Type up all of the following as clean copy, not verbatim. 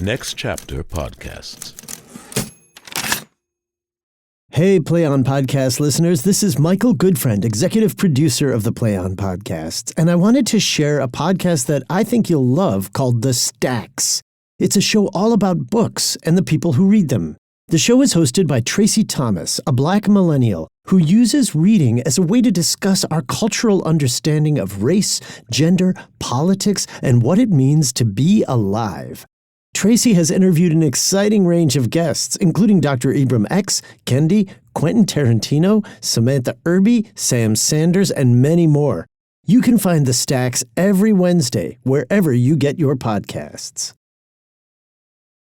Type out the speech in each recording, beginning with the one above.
Next Chapter Podcasts. Hey, Play On Podcast listeners, this is Michael Goodfriend, executive producer of the Play On Podcast, and I wanted to share a podcast that I think you'll love called The Stacks. It's a show all about books and the people who read them. The show is hosted by Tracy Thomas, a Black millennial who uses reading as a way to discuss our cultural understanding of race, gender, politics, and what it means to be alive. Tracy has interviewed an exciting range of guests, including Dr. Ibram X, Kendi, Quentin Tarantino, Samantha Irby, Sam Sanders, and many more. You can find The Stacks every Wednesday, wherever you get your podcasts.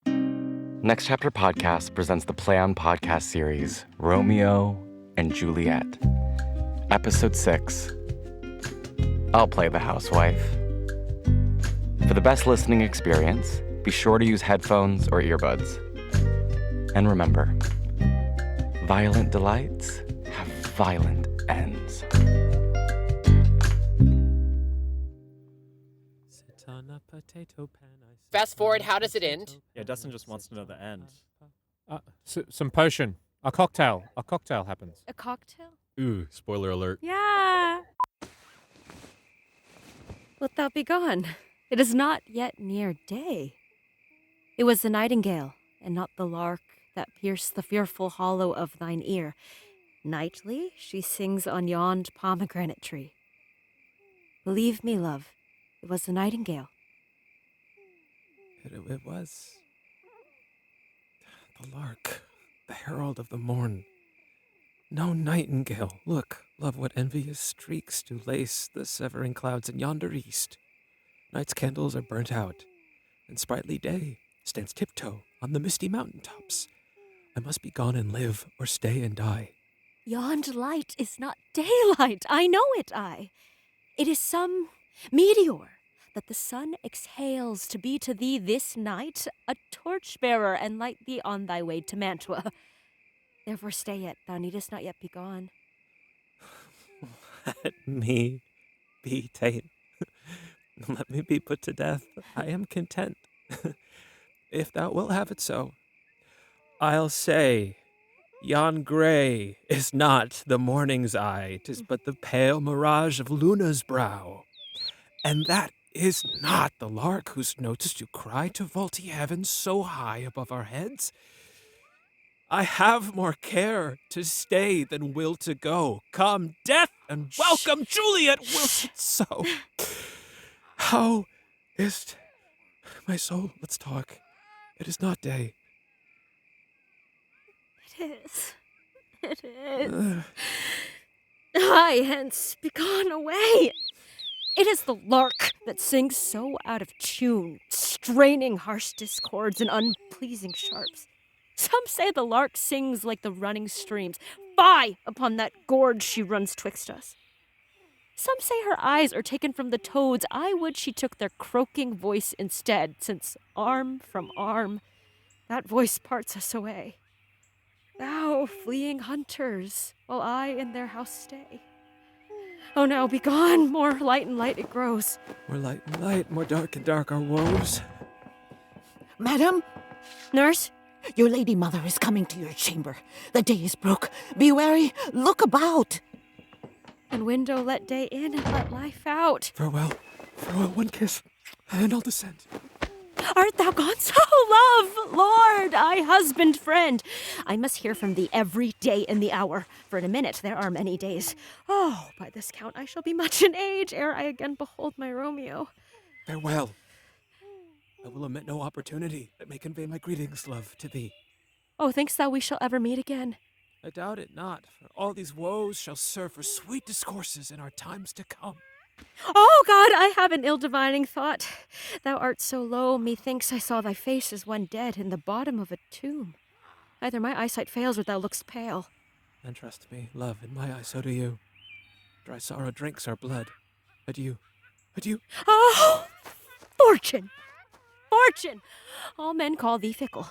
Next Chapter Podcast presents the Play On Podcast series, Romeo and Juliet. Episode 6. I'll play the housewife. For the best listening experience, be sure to use headphones or earbuds. And remember, violent delights have violent ends. Sit on a potato pan. Fast forward, how does it end? Yeah, Dustin just wants to know the end. Some potion. A cocktail. A cocktail happens. A cocktail? Ooh, spoiler alert. Yeah. Wilt thou be gone? It is not yet near day. It was the nightingale, and not the lark, that pierced the fearful hollow of thine ear. Nightly she sings on yond pomegranate tree. Believe me, love, it was the nightingale. It was the lark, the herald of the morn. No nightingale. Look, love, what envious streaks do lace the severing clouds in yonder east. Night's candles are burnt out, and sprightly day stands tiptoe on the misty mountain tops. I must be gone and live, or stay and die. Yond light is not daylight, I know it, I. It is some meteor that the sun exhales to be to thee this night a torchbearer and light thee on thy way to Mantua. Therefore stay yet, thou needest not yet be gone. Let me be ta'en. Let me be put to death. I am content. If thou wilt have it so. I'll say, yon gray is not the morning's eye, 'tis but the pale mirage of Luna's brow. And that is not the lark whose notes do cry to vaulty heavens so high above our heads. I have more care to stay than will to go. Come, death, and welcome, Juliet, whilst it's so. How is't, my soul? Let's talk. It is not day. It is. It is. Hie hence, be gone away. It is the lark that sings so out of tune, straining harsh discords and unpleasing sharps. Some say the lark sings like the running streams. Fie upon that gorge she runs twixt us. Some say her eyes are taken from the toads. I would she took their croaking voice instead, since arm from arm, that voice parts us away. Thou fleeing hunters, while I in their house stay. Oh, now be gone, more light and light it grows. More light and light, more dark and dark our woes. Madam, Nurse? your lady mother is coming to your chamber. The day is broke. Be wary, look about. And window let day in and let life out. Farewell, farewell, one kiss, and I'll descend. Art thou gone so, love, lord, I husband, friend? I must hear from thee every day in the hour, for in a minute there are many days. Oh, by this count I shall be much in age ere I again behold my Romeo. Farewell. I will omit no opportunity that may convey my greetings, love, to thee. Oh, think'st thou we shall ever meet again? I doubt it not, for all these woes shall serve for sweet discourses in our times to come. Oh, God, I have an ill-divining thought. Thou art so low, methinks I saw thy face as one dead in the bottom of a tomb. Either my eyesight fails or thou look'st pale. And trust me, love, in my eyes so do you. Dry sorrow drinks our blood. Adieu, adieu. Oh, fortune! Fortune! All men call thee fickle.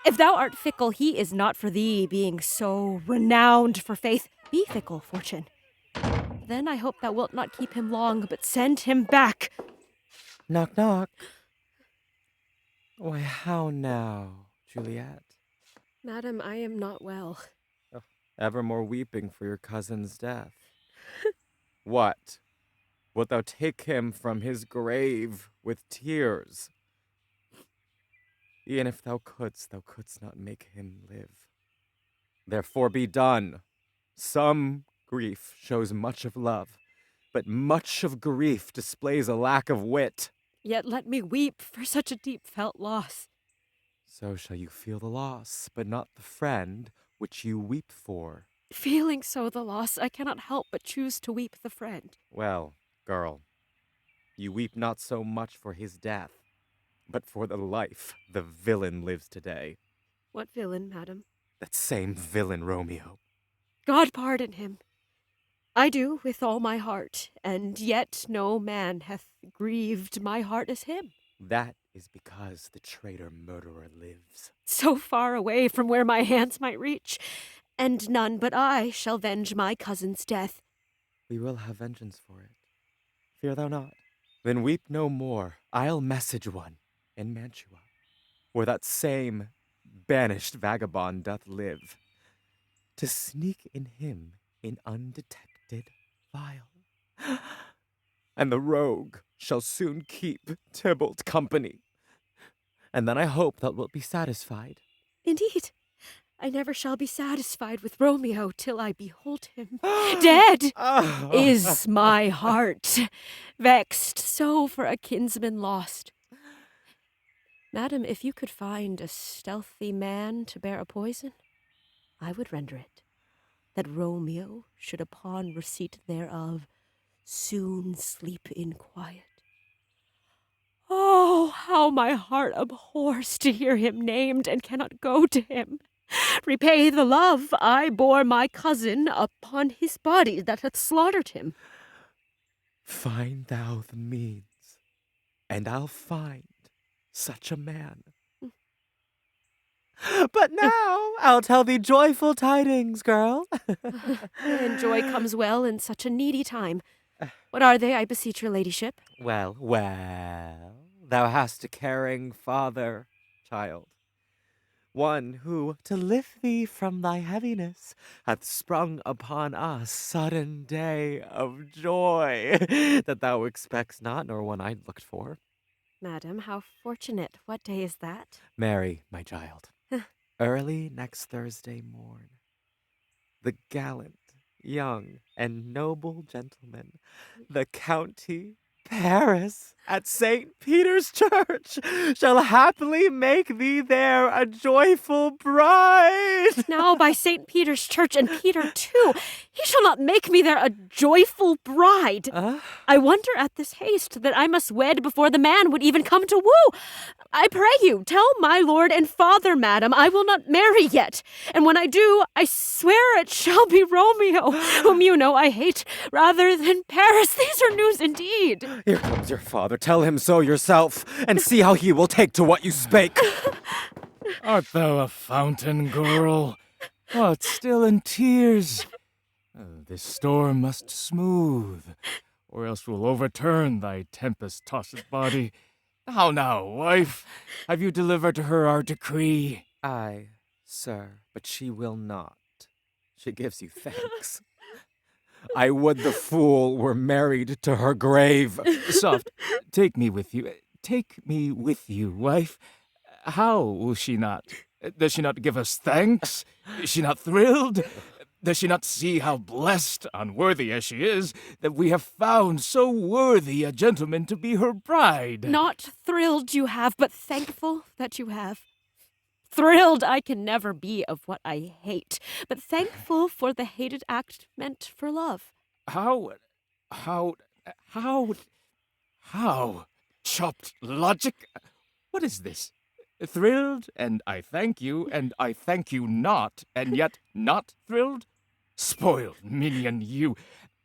If thou art fickle, he is not for thee, being so renowned for faith. Be fickle, Fortune. Then I hope thou wilt not keep him long, but send him back. Knock, knock. Why, how now, Juliet? Madam, I am not well. Evermore weeping for your cousin's death. What? Wilt thou take him from his grave with tears? E'en if thou couldst not make him live. Therefore be done. Some grief shows much of love, but much of grief displays a lack of wit. Yet let me weep for such a deep-felt loss. So shall you feel the loss, but not the friend which you weep for. Feeling so the loss, I cannot help but choose to weep the friend. Well, girl, you weep not so much for his death, but for the life the villain lives today. What villain, madam? That same villain, Romeo. God pardon him. I do with all my heart, and yet no man hath grieved my heart as him. That is because the traitor murderer lives. So far away from where my hands might reach, and none but I shall venge my cousin's death. We will have vengeance for it. Fear thou not. Then weep no more. I'll message one in Mantua, where that same banished vagabond doth live, to sneak in him in undetected file. And the rogue shall soon keep Tybalt company. And then I hope thou wilt be satisfied. Indeed, I never shall be satisfied with Romeo till I behold him. Dead is my heart, vexed so for a kinsman lost. Madam, if you could find a stealthy man to bear a poison, I would render it, that Romeo should upon receipt thereof soon sleep in quiet. Oh, how my heart abhors to hear him named and cannot go to him. Repay the love I bore my cousin upon his body that hath slaughtered him. Find thou the means, and I'll find such a man. But now I'll tell thee joyful tidings, girl. And joy comes well in such a needy time. What are they, I beseech your ladyship? Well, thou hast a caring father, child. One who, to lift thee from thy heaviness, hath sprung upon us sudden day of joy that thou expects not, nor one I looked for. Madam, how fortunate. What day is that? Mary, my child, early next Thursday morn, the gallant, young, and noble gentleman, the County Paris at St. Peter's Church, shall happily make thee there a joyful bride. Now by St. Peter's Church, and Peter too, he shall not make me there a joyful bride. I wonder at this haste that I must wed before the man would even come to woo. I pray you, tell my lord and father, madam, I will not marry yet. And when I do, I swear it shall be Romeo, whom you know I hate, rather than Paris. These are news indeed. Here comes your father. Tell him so yourself, and see how he will take to what you spake. Art thou a fountain, girl? Art still in tears? This storm must smooth, or else will overturn thy tempest-tossed body. How now, wife? Have you delivered to her our decree? Aye, sir, but she will not. She gives you thanks. I would the fool were married to her grave. Soft, take me with you. Take me with you, wife. How will she not? Does she not give us thanks? Is she not thrilled? Does she not see how blessed, unworthy as she is, that we have found so worthy a gentleman to be her bride? Not thrilled you have, but thankful that you have. Thrilled I can never be of what I hate, but thankful for the hated act meant for love. How? Chopped logic? What is this? Thrilled, and I thank you, and I thank you not, and yet not thrilled? Spoiled minion, you.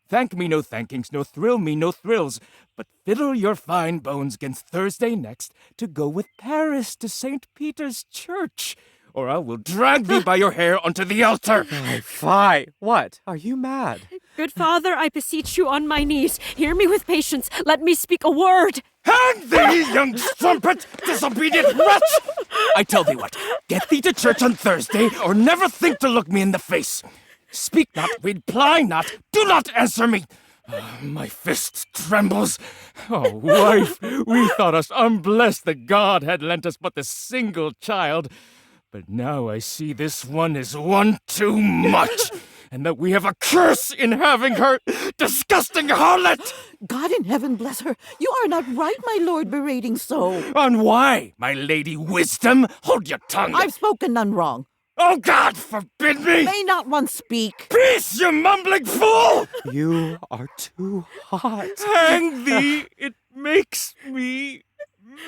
Thank me no thankings, no thrill me no thrills, but fiddle your fine bones 'gainst Thursday next to go with Paris to St. Peter's Church, or I will drag thee by your hair onto the altar. Fie! What? Are you mad? Good father, I beseech you on my knees, hear me with patience, let me speak a word. Hang thee, young strumpet, disobedient wretch! I tell thee what, get thee to church on Thursday, or never think to look me in the face. Speak not, reply not, do not answer me. My fist trembles. Oh, wife, we thought us unblessed that God had lent us but this single child. But now I see this one is one too much, and that we have a curse in having her. Disgusting harlot! God in heaven bless her. You are not right, my lord, berating so. On why, my lady Wisdom? Hold your tongue. I've spoken none wrong. Oh, God forbid me! May not one speak? Peace, you mumbling fool! You are too hot. Hang thee, it makes me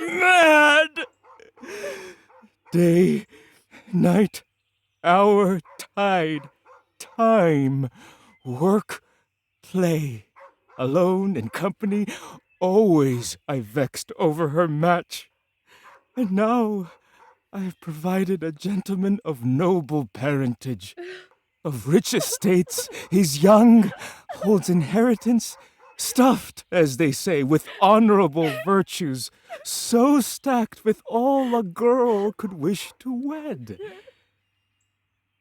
mad. Day, night, hour, tide, time, work, play, alone in company, always I vexed over her match. And now I have provided a gentleman of noble parentage, of rich estates. He's young, holds inheritance, stuffed, as they say, with honorable virtues, so stacked with all a girl could wish to wed.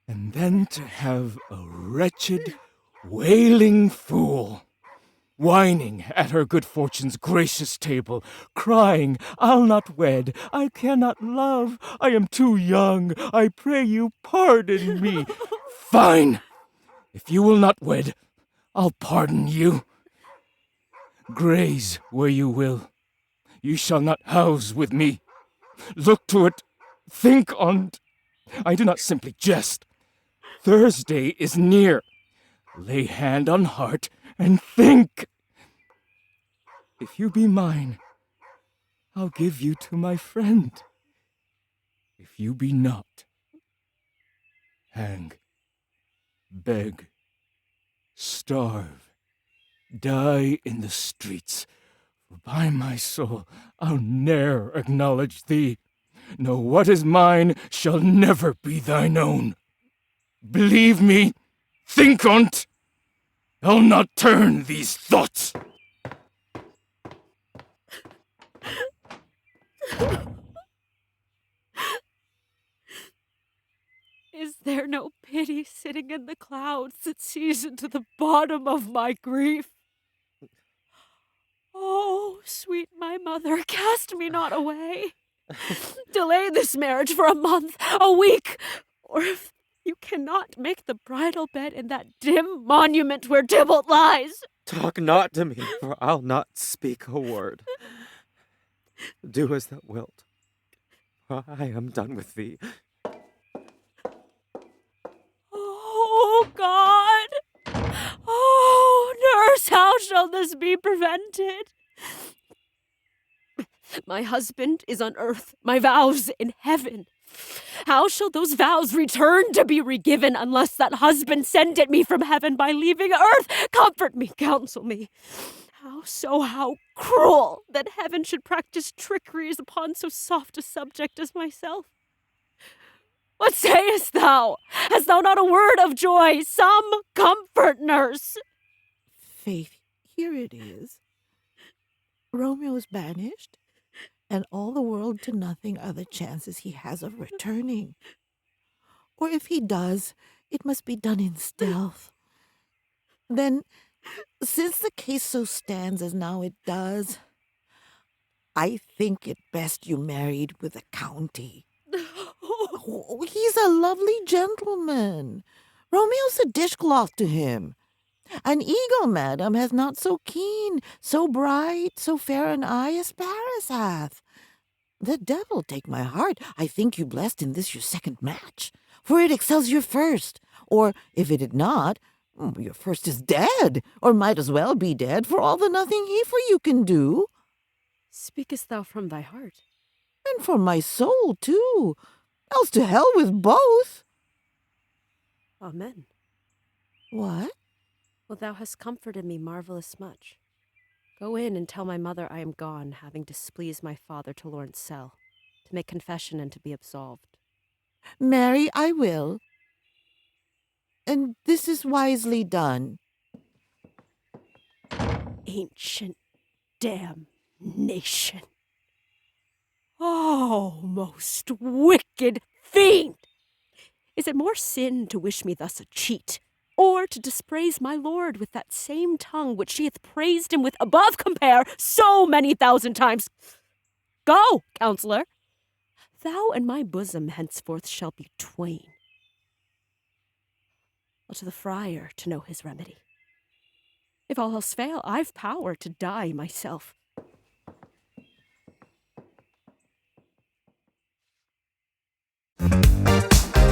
And then to have a wretched, wailing fool, whining at her good fortune's gracious table, crying, I'll not wed, I cannot love, I am too young, I pray you pardon me. Fine! If you will not wed, I'll pardon you. Graze where you will. You shall not house with me. Look to it, think on't. I do not simply jest. Thursday is near. Lay hand on heart and think. If you be mine, I'll give you to my friend. If you be not, hang, beg, starve, die in the streets. For by my soul, I'll ne'er acknowledge thee. No, what is mine shall never be thine own. Believe me, think on't. I'll not turn these thoughts. Is there no pity sitting in the clouds that sees into the bottom of my grief? Oh, sweet my mother, cast me not away. Delay this marriage for a month, a week, or if you cannot make the bridal bed in that dim monument where Tybalt lies. Talk not to me, for I'll not speak a word. Do as thou wilt, for I am done with thee. Oh, God! Oh, nurse, how shall this be prevented? My husband is on earth, my vows in heaven. How shall those vows return to be regiven unless that husband send it me from heaven by leaving earth? Comfort me, counsel me. How cruel that heaven should practice trickeries upon so soft a subject as myself. What sayest thou? Hast thou not a word of joy? Some comfort, nurse. Faith, here it is. Romeo is banished, and all the world to nothing are the chances he has of returning. Or if he does, it must be done in stealth. Then, since the case so stands as now it does, I think it best you married with the county. Oh, he's a lovely gentleman. Romeo's a dishcloth to him. An eagle, madam, has not so keen, so bright, so fair an eye as Paris hath. The devil take my heart, I think you blessed in this your second match, for it excels your first. Or, if it did not, your first is dead, or might as well be dead, for all the nothing he for you can do. Speakest thou from thy heart? And from my soul, too. Else to hell with both. Amen. What? Well, thou hast comforted me marvelous much. Go in and tell my mother I am gone, having displeased my father to Lawrence cell, to make confession and to be absolved. Marry, I will. And this is wisely done. Ancient dam. nation. Oh, most wicked fiend! Is it more sin to wish me thus a cheat, or to dispraise my lord with that same tongue which she hath praised him with above compare so many thousand times? Go, counselor! Thou and my bosom henceforth shall be twain. To the friar to know his remedy. If all else fail, I've power to die myself.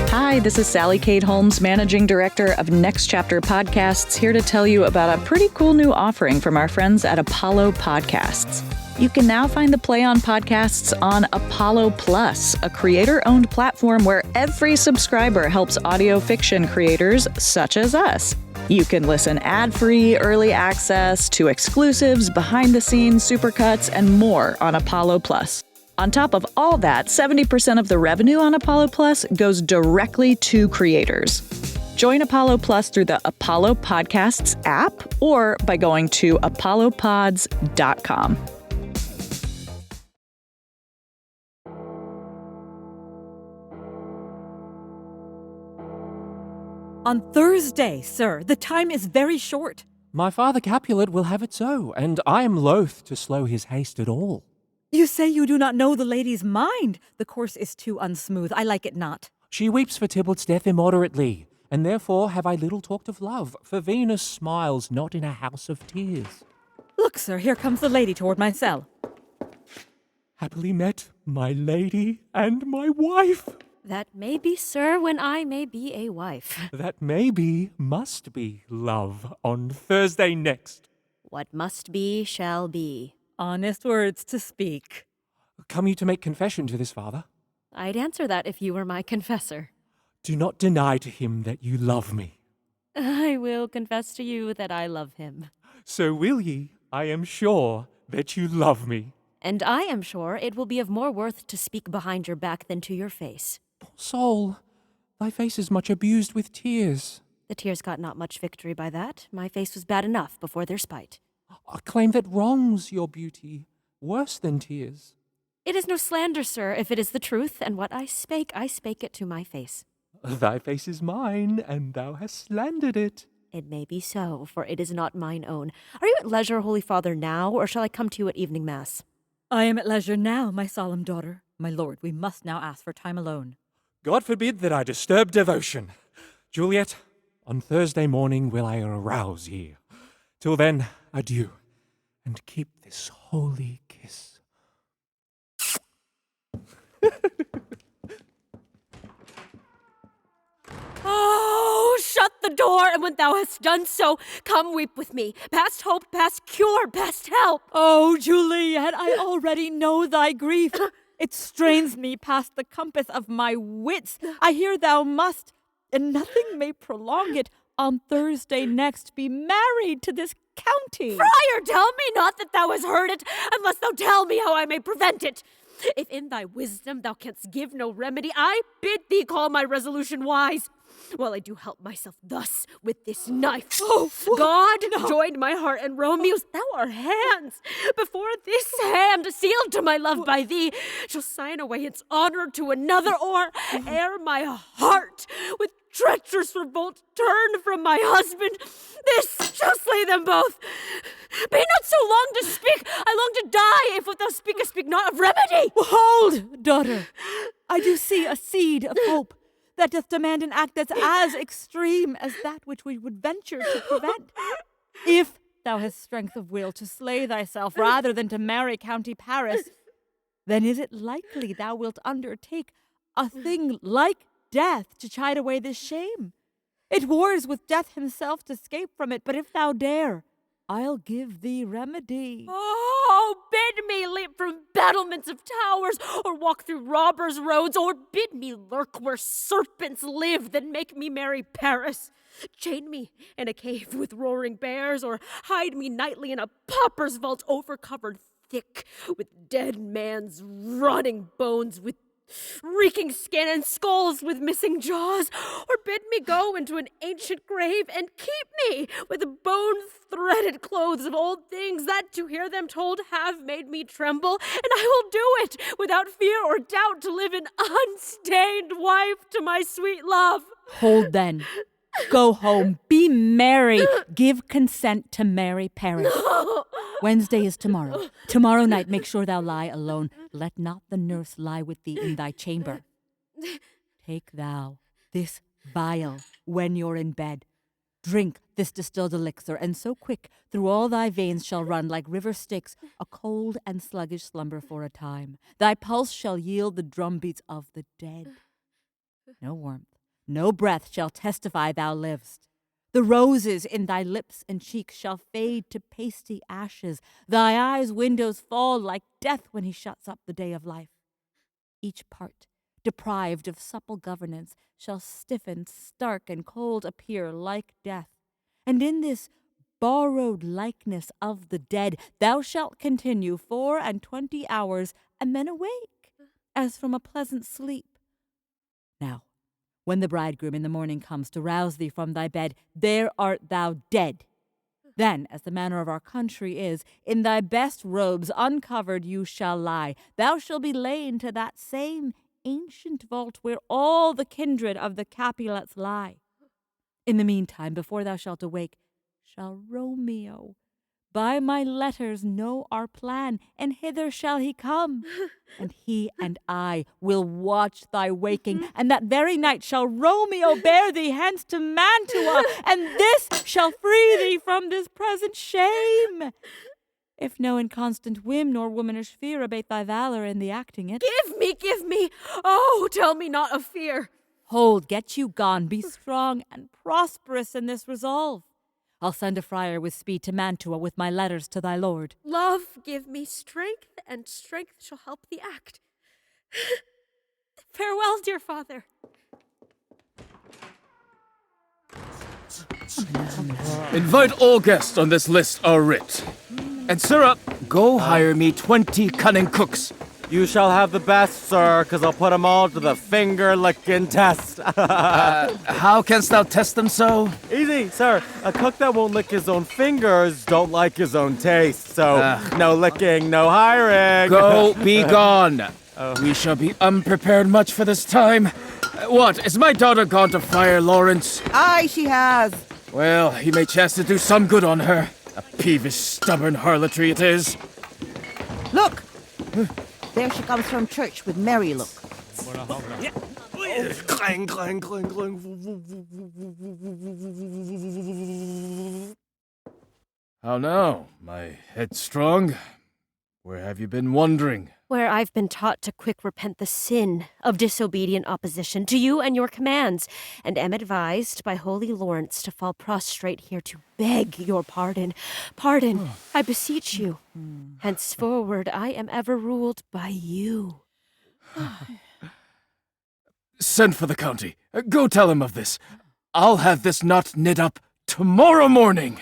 Hi, this is Sally Kate Holmes, Managing Director of Next Chapter Podcasts, here to tell you about a pretty cool new offering from our friends at Apollo Podcasts. You can now find the Play On podcasts on Apollo Plus, a creator-owned platform where every subscriber helps audio fiction creators such as us. You can listen ad-free, early access to exclusives, behind-the-scenes supercuts, and more on Apollo Plus. On top of all that, 70% of the revenue on Apollo Plus goes directly to creators. Join Apollo Plus through the Apollo Podcasts app or by going to apollopods.com. On Thursday, sir. The time is very short. My father Capulet will have it so, and I am loath to slow his haste at all. You say you do not know the lady's mind. The course is too unsmooth. I like it not. She weeps for Tybalt's death immoderately, and therefore have I little talked of love, for Venus smiles not in a house of tears. Look, sir, here comes the lady toward my cell. Happily met, my lady and my wife. That may be, sir, when I may be a wife. That may be, must be, love, on Thursday next. What must be, shall be. Honest words to speak. Come you to make confession to this father? I'd answer that if you were my confessor. Do not deny to him that you love me. I will confess to you that I love him. So will ye, I am sure, that you love me. And I am sure it will be of more worth to speak behind your back than to your face. Poor soul, thy face is much abused with tears. The tears got not much victory by that. My face was bad enough before their spite. A claim that wrongs your beauty, worse than tears. It is no slander, sir, if it is the truth, and what I spake it to my face. Thy face is mine, and thou hast slandered it. It may be so, for it is not mine own. Are you at leisure, Holy Father, now, or shall I come to you at evening mass? I am at leisure now, my solemn daughter. My lord, we must now ask for time alone. God forbid that I disturb devotion. Juliet, on Thursday morning will I arouse ye. Till then, adieu, and keep this holy kiss. Oh, shut the door, and when thou hast done so, come weep with me. Past hope, past cure, past help. Oh, Juliet, I already know thy grief. It strains me past the compass of my wits. I hear thou must, and nothing may prolong it, on Thursday next be married to this county. Friar, tell me not that thou hast heard it, unless thou tell me how I may prevent it. If in thy wisdom thou canst give no remedy, I bid thee call my resolution wise. While I do help myself thus with this knife. Oh, God no. joined my heart and Romeo's. Thou art hands. Before this hand, sealed to my love by thee, shall sign away its honor to another, or ere my heart with treacherous revolt turn from my husband, this shall slay them both. Be not so long to speak. I long to die if what thou speakest speak not of remedy. Hold, daughter. I do see a seed of hope that doth demand an act that's as extreme as that which we would venture to prevent. If thou hast strength of will to slay thyself rather than to marry County Paris, then is it likely thou wilt undertake a thing like death to chide away this shame? It wars with death himself to escape from it, but if thou dare, I'll give thee remedy. Oh, bid me leap from battlements of towers, or walk through robbers' roads, or bid me lurk where serpents live, than make me marry Paris. Chain me in a cave with roaring bears, or hide me nightly in a pauper's vault overcovered thick with dead man's rotting bones, with reeking skin and skulls with missing jaws, or bid me go into an ancient grave and keep me with the bone-threaded clothes of old things that, to hear them told, have made me tremble, and I will do it without fear or doubt to live an unstained wife to my sweet love. Hold then. Go home. Be merry. Give consent to marry Paris. No. Wednesday is tomorrow. Tomorrow night make sure thou lie alone. Let not the nurse lie with thee in thy chamber. Take thou this vial when you're in bed. Drink this distilled elixir, and so quick through all thy veins shall run like river Styx a cold and sluggish slumber for a time. Thy pulse shall yield the drumbeats of the dead. No warmth, no breath shall testify thou livest. The roses in thy lips and cheeks shall fade to pasty ashes. Thy eyes' windows fall like death when he shuts up the day of life. Each part, deprived of supple governance, shall stiffen, stark, and cold appear like death. And in this borrowed likeness of the dead thou shalt continue 24 hours, and then awake, as from a pleasant sleep. Now, when the bridegroom in the morning comes to rouse thee from thy bed, there art thou dead. Then, as the manner of our country is, in thy best robes uncovered you shall lie. Thou shalt be laid to that same ancient vault where all the kindred of the Capulets lie. In the meantime, before thou shalt awake, shall Romeo by my letters know our plan, and hither shall he come. And he and I will watch thy waking, and that very night shall Romeo bear thee hence to Mantua, and this shall free thee from this present shame. If no inconstant whim nor womanish fear abate thy valor in the acting it. Give me, oh, tell me not of fear. Hold, get you gone, be strong and prosperous in this resolve. I'll send a friar with speed to Mantua with my letters to thy lord. Love, give me strength, and strength shall help the act. Farewell, dear father. Invite all guests on this list are writ. And syrup, go hire me 20 cunning cooks. You shall have the best, sir, 'cause I'll put 'em all to the finger-licking test. How canst thou test them so? Easy, sir. A cook that won't lick his own fingers don't like his own taste, so no licking, no hiring. Go, be gone. We shall be unprepared much for this time. What, is my daughter gone to Friar Lawrence? Aye, she has. Well, he may chance to do some good on her. A peevish, stubborn harlotry it is. Look! There she comes from church with merry look. Clang, clang, clang, clang. How now, my headstrong? Where have you been wandering? Where I've been taught to quick repent the sin of disobedient opposition to you and your commands, and am advised by holy Lawrence to fall prostrate here to beg your pardon. Pardon, I beseech you. Henceforward I am ever ruled by you. Send for the county. Go tell him of this. I'll have this knot knit up tomorrow morning.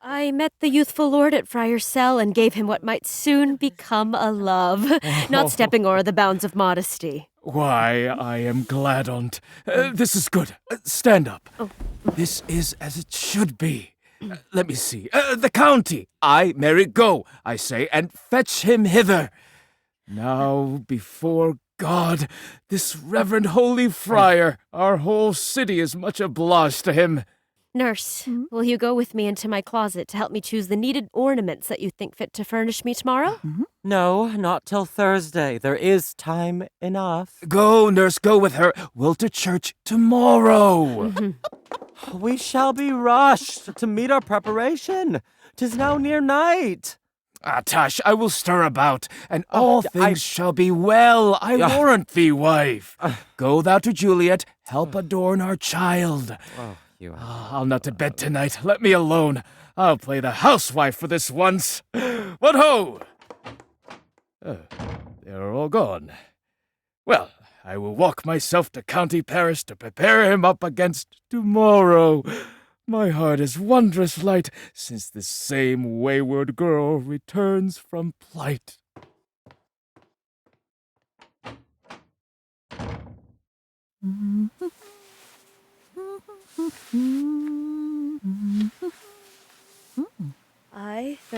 I met the youthful lord at Friar's cell and gave him what might soon become a love, not stepping o'er the bounds of modesty. Why, I am glad on't. This is good. Stand up. This is as it should be. Let me see. The county. I, Mary, go, I say, and fetch him hither. Now, before God, this reverend holy friar, our whole city is much obliged to him. Nurse, will you go with me into my closet to help me choose the needed ornaments that you think fit to furnish me tomorrow? No, not till Thursday. There is time enough. Go, nurse, go with her. We'll to church tomorrow. We shall be rushed to meet our preparation. 'Tis now near night. Ah, tush, I will stir about, and all things shall be well. I warrant thee, wife. Go thou to Juliet, help adorn our child. I'll not to bed tonight. Let me alone. I'll play the housewife for this once. What ho! They're all gone. Well, I will walk myself to County Paris to prepare him up against tomorrow. My heart is wondrous light since this same wayward girl returns from plight.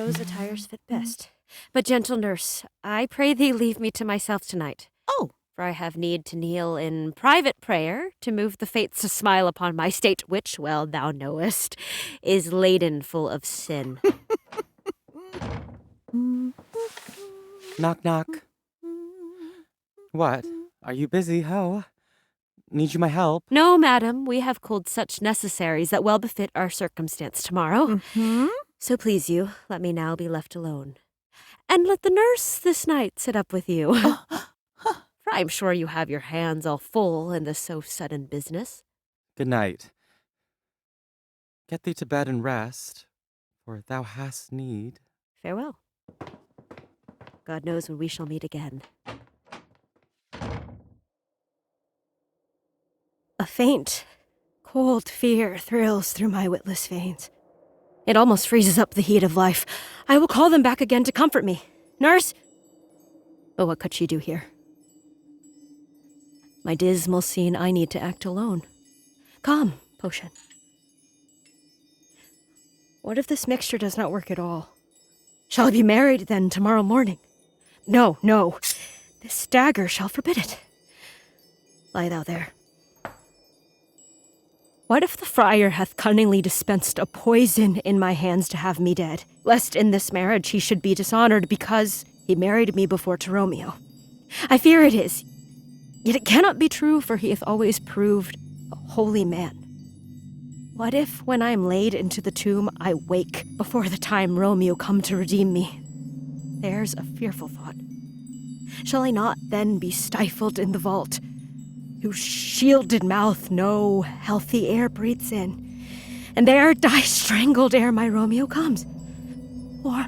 those attires fit best. But, gentle nurse, I pray thee leave me to myself tonight. Oh. For I have need to kneel in private prayer to move the fates to smile upon my state, which, well, thou knowest, is laden full of sin. Knock, knock. What? Are you busy, ho? Need you my help? No, madam, we have culled such necessaries that well befit our circumstance tomorrow. So please you, let me now be left alone. And let the nurse this night sit up with you. For I'm sure you have your hands all full in this so sudden business. Good night. Get thee to bed and rest, for thou hast need. Farewell. God knows when we shall meet again. A faint, cold fear thrills through my witless veins. It almost freezes up the heat of life. I will call them back again to comfort me. Nurse! But what could she do here? My dismal scene, I need to act alone. Come, potion. What if this mixture does not work at all? Shall I be married then tomorrow morning? No, no. This dagger shall forbid it. Lie thou there. What if the friar hath cunningly dispensed a poison in my hands to have me dead, lest in this marriage he should be dishonored because he married me before to Romeo? I fear it is, yet it cannot be true, for he hath always proved a holy man. What if, when I am laid into the tomb, I wake before the time Romeo come to redeem me? There's a fearful thought. Shall I not then be stifled in the vault, whose shielded mouth no healthy air breathes in, and there die strangled ere my Romeo comes? Or,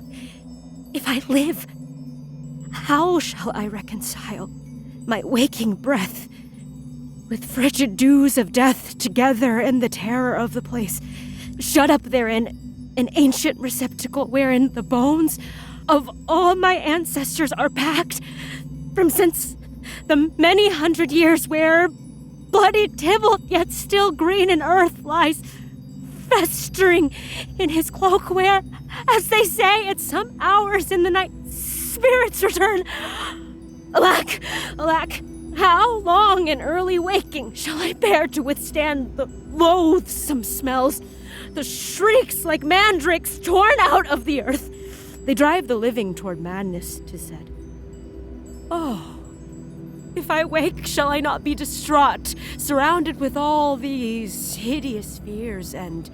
if I live, how shall I reconcile my waking breath with frigid dews of death together in the terror of the place, shut up therein an ancient receptacle wherein the bones of all my ancestors are packed from since the many hundred years where bloody Tybalt, yet still green in earth, lies festering in his cloak where, as they say, at some hours in the night, spirits return. Alack, alack, how long in early waking shall I bear to withstand the loathsome smells, the shrieks like mandrakes torn out of the earth? They drive the living toward madness, 'tis said. Oh, if I wake, shall I not be distraught, surrounded with all these hideous fears, and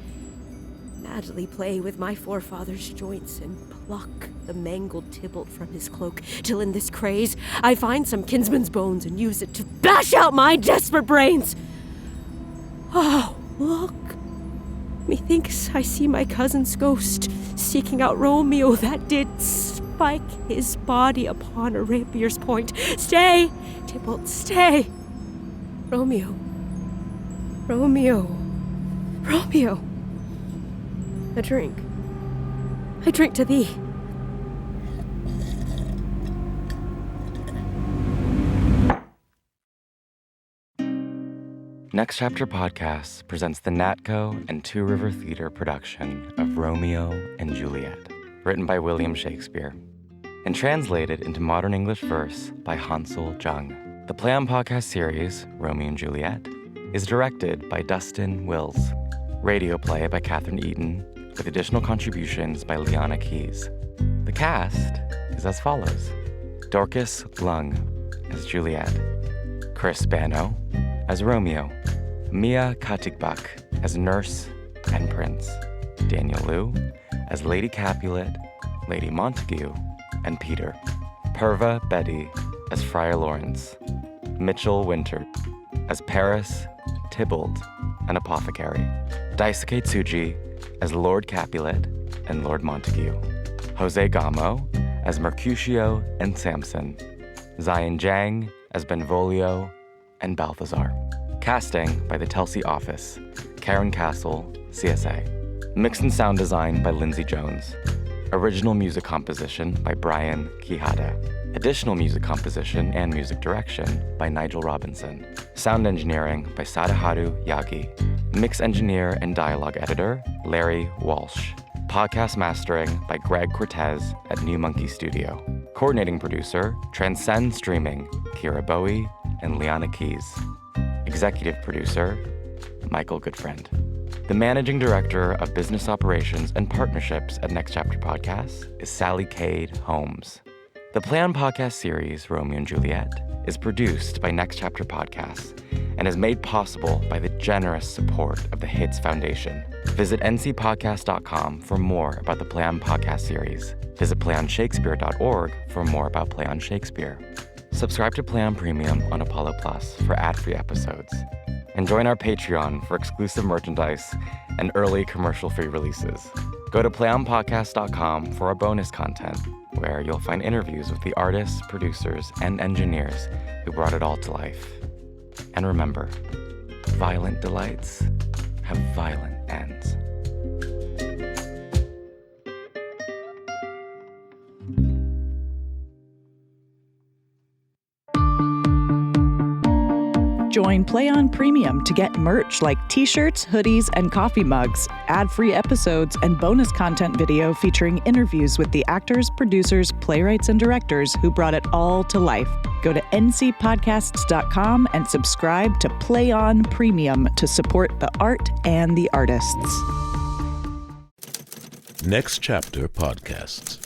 madly play with my forefather's joints and pluck the mangled Tybalt from his cloak, till in this craze I find some kinsman's bones and use it to bash out my desperate brains? Oh, look! Methinks I see my cousin's ghost seeking out Romeo that did spike his body upon a rapier's point. Stay, Tybalt, stay! Romeo. Romeo. Romeo. A drink. I drink to thee. Next Chapter Podcast presents the Natco and Two River Theater production of Romeo and Juliet, written by William Shakespeare, and translated into modern English verse by Hansel Jung. The Play On Podcast series, Romeo and Juliet, is directed by Dustin Wills. Radio play by Catherine Eaton, with additional contributions by Liana Keys. The cast is as follows: Dorcas Lung as Juliet, Chris Bano as Romeo, Mia Katigbak as Nurse and Prince, Daniel Liu as Lady Capulet, Lady Montague, and Peter, Purva Betty as Friar Lawrence, Mitchell Winter as Paris, Tybalt, and Apothecary, Daisuke Tsuji as Lord Capulet and Lord Montague, Jose Gamo as Mercutio and Samson, Zion Jang as Benvolio and Balthazar. Casting by the Telsey Office, Karen Castle, CSA. Mix and sound design by Lindsay Jones. Original music composition by Brian Quijada. Additional music composition and music direction by Nigel Robinson. Sound engineering by Sadaharu Yagi. Mix engineer and dialogue editor, Larry Walsh. Podcast mastering by Greg Cortez at New Monkey Studio. Coordinating producer, Transcend Streaming, Kira Bowie and Liana Keys. Executive producer, Michael Goodfriend. The managing director of business operations and partnerships at Next Chapter Podcasts is Sally Cade Holmes. The Play On Podcast series, Romeo and Juliet, is produced by Next Chapter Podcasts and is made possible by the generous support of the Hits Foundation. Visit ncpodcast.com for more about the Play On Podcast series. Visit playonshakespeare.org for more about Play On Shakespeare. Subscribe to Play On Premium on Apollo Plus for ad-free episodes. And join our Patreon for exclusive merchandise and early commercial-free releases. Go to playonpodcast.com for our bonus content, where you'll find interviews with the artists, producers, and engineers who brought it all to life. And remember, violent delights have violent ends. Join Play On Premium to get merch like t-shirts, hoodies, and coffee mugs, ad-free episodes, and bonus content video featuring interviews with the actors, producers, playwrights, and directors who brought it all to life. Go to ncpodcasts.com and subscribe to Play On Premium to support the art and the artists. Next Chapter Podcasts.